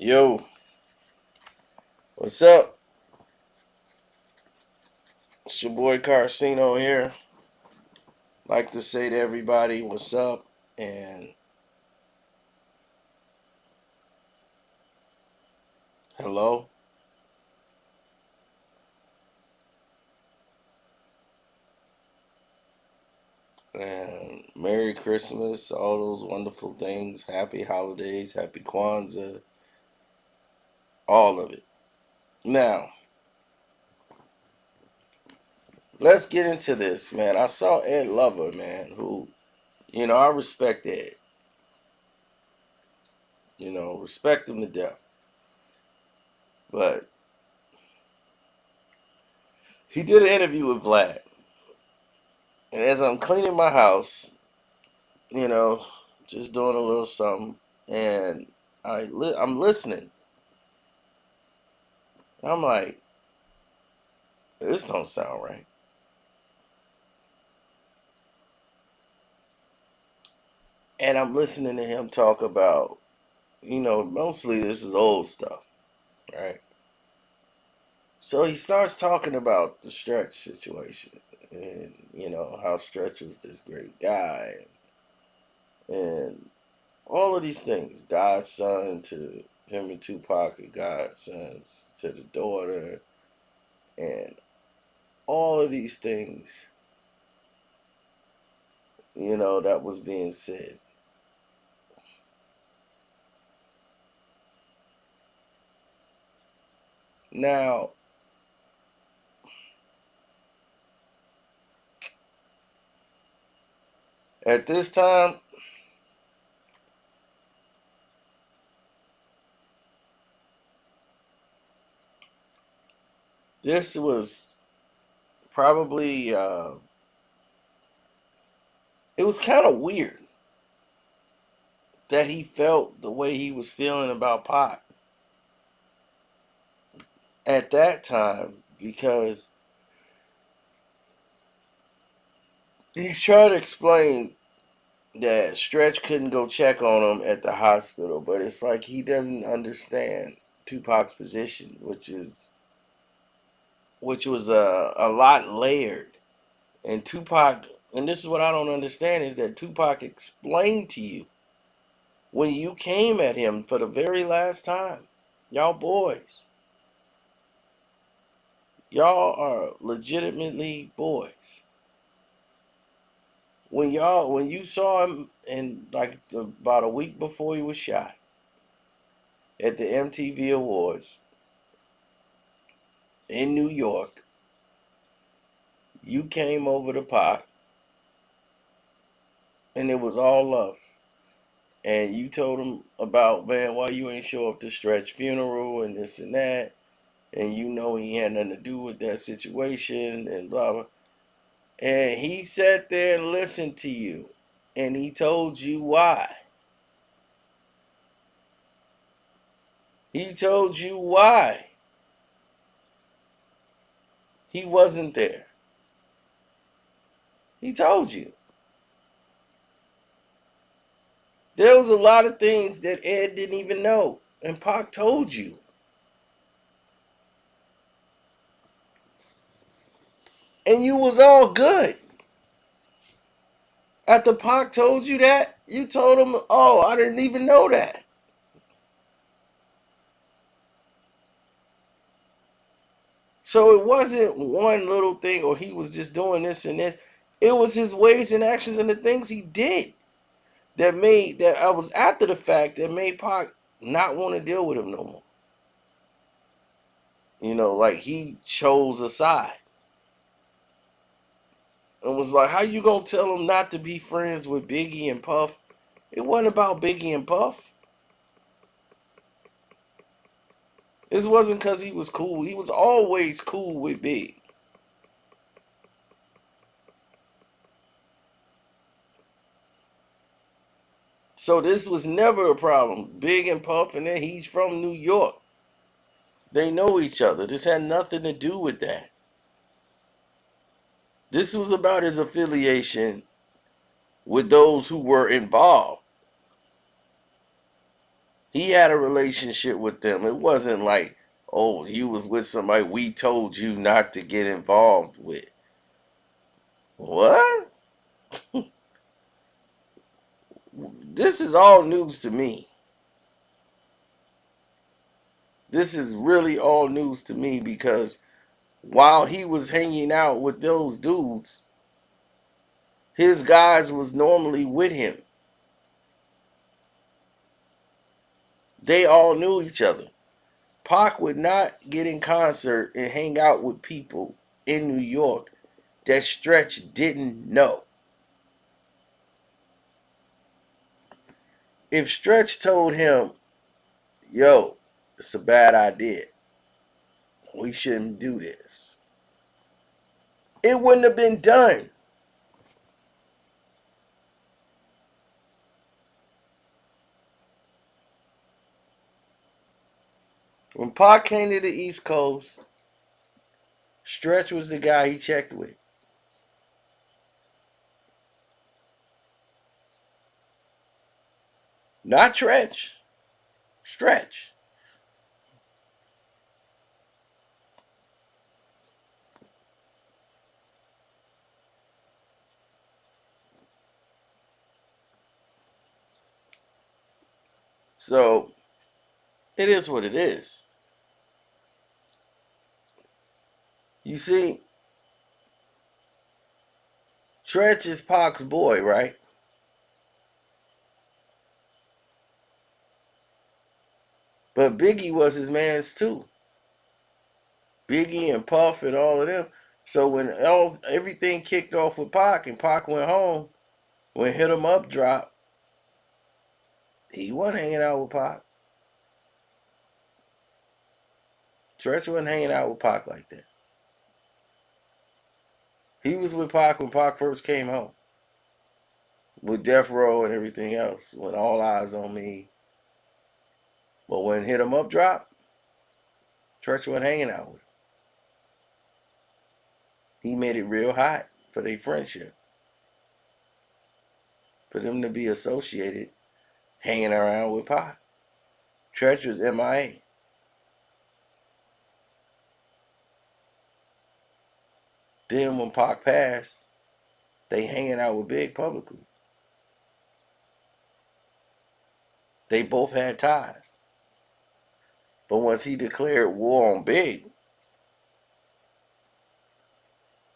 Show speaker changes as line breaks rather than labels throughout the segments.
Yo, what's up? It's your boy Carcino here. Like to say to everybody, what's up? And hello. And Merry Christmas, all those wonderful things. Happy holidays, happy Kwanzaa, all of it. Now, let's get into this, man. I saw Ed Lover, man, who, I respect Ed. Respect him to death. But he did an interview with Vlad. And as I'm cleaning my house, you know, just doing a little something, and I'm listening. I'm like, this don't sound right. And I'm listening to him talk about, mostly this is old stuff, right? So he starts talking about the Stretch situation, and how Stretch was this great guy, and all of these things, godson to him and Tupac, and godsons to the daughter, and all of these things, that was being said. Now, at this time, this was probably, it was kind of weird that he felt the way he was feeling about Pac at that time, because he tried to explain that Stretch couldn't go check on him at the hospital, but it's like he doesn't understand Tupac's position, which was a lot layered. And Tupac, and this is what I don't understand, is that Tupac explained to you when you came at him for the very last time, y'all boys, y'all are legitimately boys. When you saw him in like about a week before he was shot at the MTV Awards in New York, you came over to Pac, and it was all love. And you told him about, man, why you ain't show up to Stretch funeral and this and that, and he had nothing to do with that situation and blah blah. And he sat there and listened to you, and he told you why. He told you why he wasn't there. He told you. There was a lot of things that Ed didn't even know, and Pac told you. And you was all good. After Pac told you that, you told him, oh, I didn't even know that. So it wasn't one little thing, or he was just doing this and this. It was his ways and actions and the things he did that I was after the fact that made Pac not want to deal with him no more. Like he chose a side and was like, how you gonna tell him not to be friends with Biggie and Puff? It wasn't about Biggie and Puff. This wasn't because he was cool. He was always cool with Big. So this was never a problem. Big and Puff, and then he's from New York. They know each other. This had nothing to do with that. This was about his affiliation with those who were involved. He had a relationship with them. It wasn't like, oh, you was with somebody we told you not to get involved with. What? This is all news to me. This is really all news to me because while he was hanging out with those dudes, his guys was normally with him. They all knew each other. Pac would not get in concert and hang out with people in New York that Stretch didn't know. If Stretch told him, yo, it's a bad idea, we shouldn't do this, it wouldn't have been done. When Pac came to the East Coast, Stretch was the guy he checked with. Not Tretch. Stretch. So, it is what it is. You see, Tretch is Pac's boy, right? But Biggie was his man's too. Biggie and Puff and all of them. So when everything kicked off with Pac and Pac went home, when Hit 'Em Up dropped, he wasn't hanging out with Pac. Tretch wasn't hanging out with Pac like that. He was with Pac when Pac first came home. With Death Row and everything else. When All Eyes on Me. But when Hit 'Em Up dropped, Tretch wasn't hanging out with him. He made it real hot for their friendship. For them to be associated hanging around with Pac. Tretch was MIA. Then when Pac passed, they hanging out with Big publicly. They both had ties. But once he declared war on Big,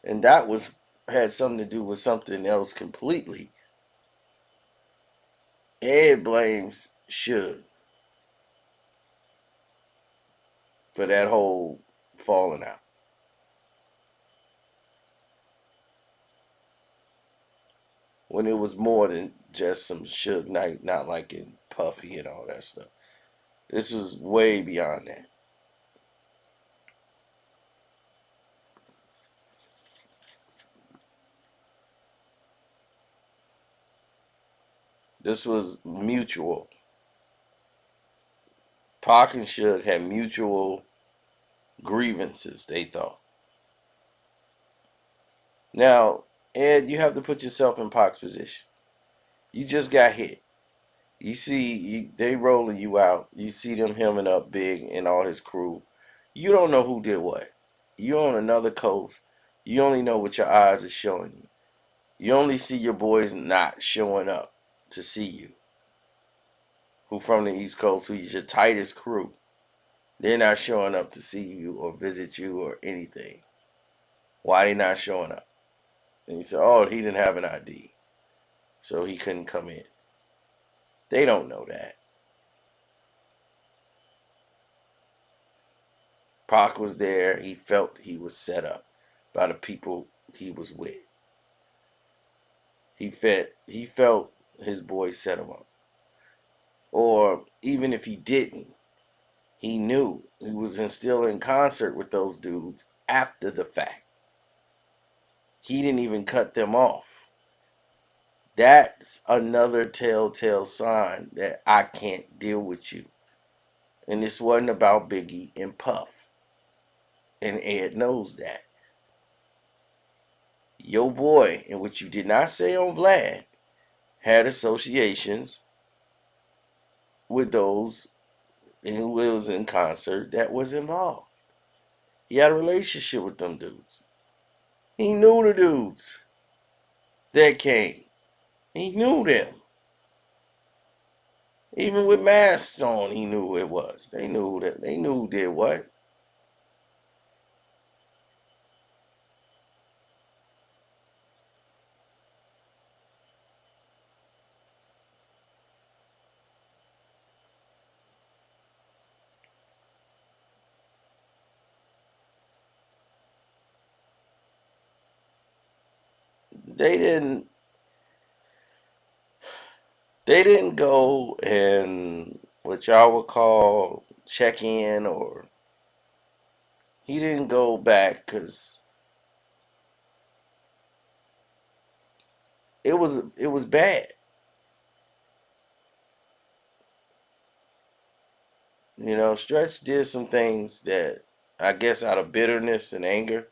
and that had something to do with something else completely, Ed blames Suge for that whole falling out. When it was more than just some Suge Knight not liking Puffy and all that stuff. This was way beyond that. This was mutual. Pac and Suge had mutual grievances, they thought. Now, Ed, you have to put yourself in Pac's position. You just got hit. You see, they rolling you out. You see them hemming up Big and all his crew. You don't know who did what. You on another coast. You only know what your eyes are showing you. You only see your boys not showing up to see you. Who from the East Coast, who's your tightest crew. They're not showing up to see you or visit you or anything. Why they not showing up? And you say, oh, he didn't have an ID, so he couldn't come in. They don't know that. Pac was there. He felt he was set up by the people he was with. He felt his boys set him up. Or even if he didn't, he knew he was still in concert with those dudes after the fact. He didn't even cut them off. That's another telltale sign that I can't deal with you. And this wasn't about Biggie and Puff. And Ed knows that. Your boy, and what you did not say on Vlad, had associations with those who was in concert that was involved. He had a relationship with them dudes. He knew the dudes that came. He knew them. Even with masks on, he knew who it was. They knew that. They knew who did what. They didn't. They didn't go and what y'all would call check in, or he didn't go back because it was bad. Stretch did some things that I guess out of bitterness and anger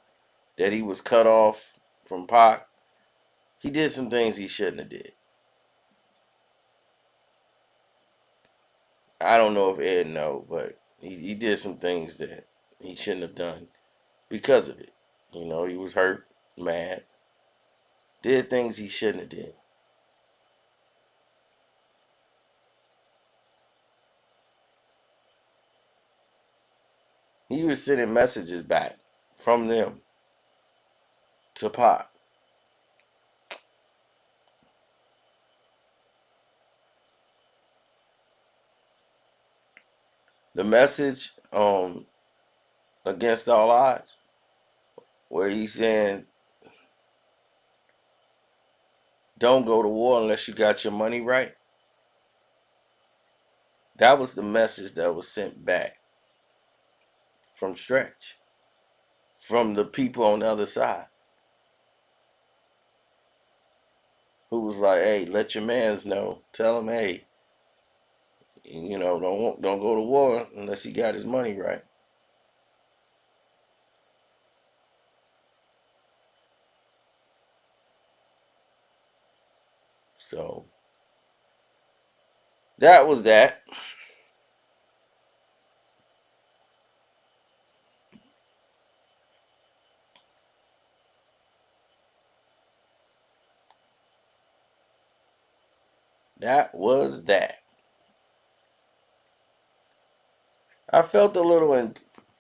that he was cut off from Pac. He did some things he shouldn't have did. I don't know if Ed know, but he did some things that he shouldn't have done because of it. He was hurt, mad, did things he shouldn't have did. He was sending messages back from them to Pac. The message Against All Odds, where he's saying, don't go to war unless you got your money right. That was the message that was sent back from Stretch, from the people on the other side, who was like, hey, let your mans know. Tell him, hey, don't go to war unless he got his money right. So that was that. That was that. I felt a little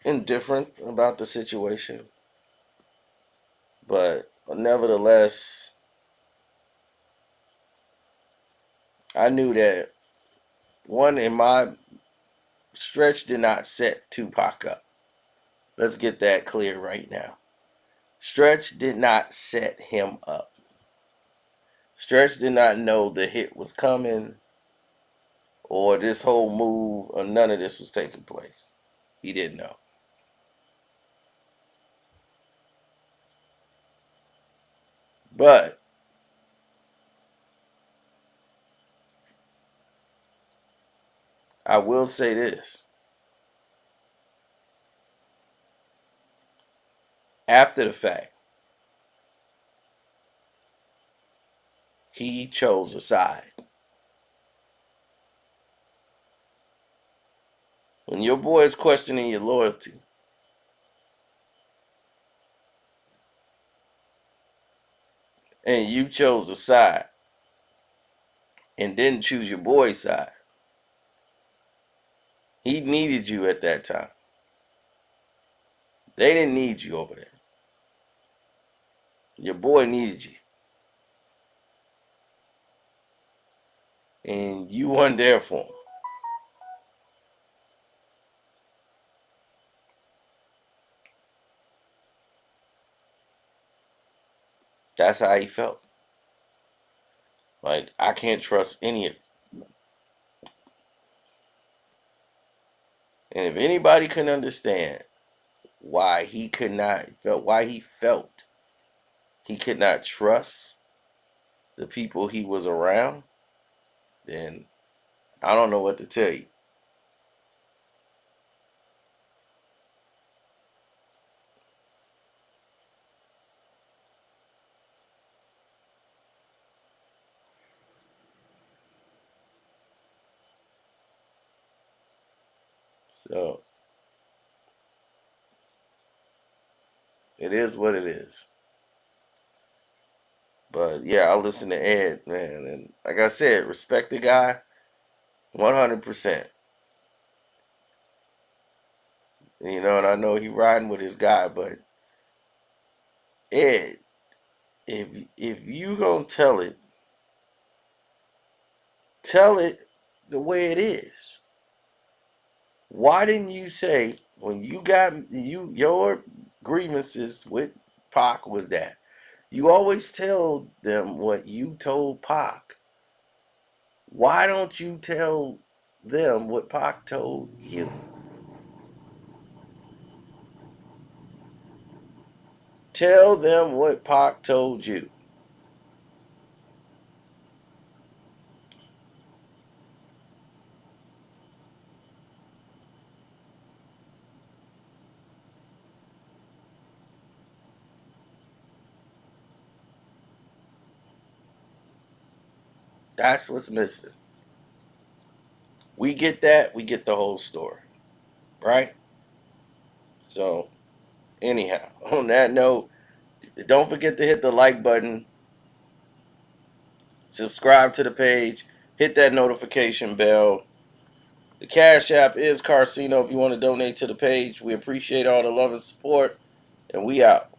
indifferent about the situation, but nevertheless, I knew that one in my Stretch did not set Tupac up. Let's get that clear right now. Stretch did not set him up. Stretch did not know the hit was coming or this whole move or none of this was taking place. He didn't know. But I will say this. After the fact, he chose a side. When your boy is questioning your loyalty, and you chose a side and didn't choose your boy's side, he needed you at that time. They didn't need you over there. Your boy needed you. And you weren't there for him. That's how he felt. Like, I can't trust any of it. And if anybody can understand why he felt he could not trust the people he was around, then I don't know what to tell you. So it is what it is. But yeah, I listen to Ed, man, and like I said, respect the guy 100%. And I know he riding with his guy, but Ed, if you gonna tell it the way it is. Why didn't you say when you got your grievances with Pac was that you always tell them what you told Pac? Why don't you tell them what Pac told you? Tell them what Pac told you. That's what's missing. We get that, we get the whole story, right? So, anyhow, on that note, don't forget to hit the like button, subscribe to the page, hit that notification bell. The Cash App is Carcino if you want to donate to the page. We appreciate all the love and support, and we out.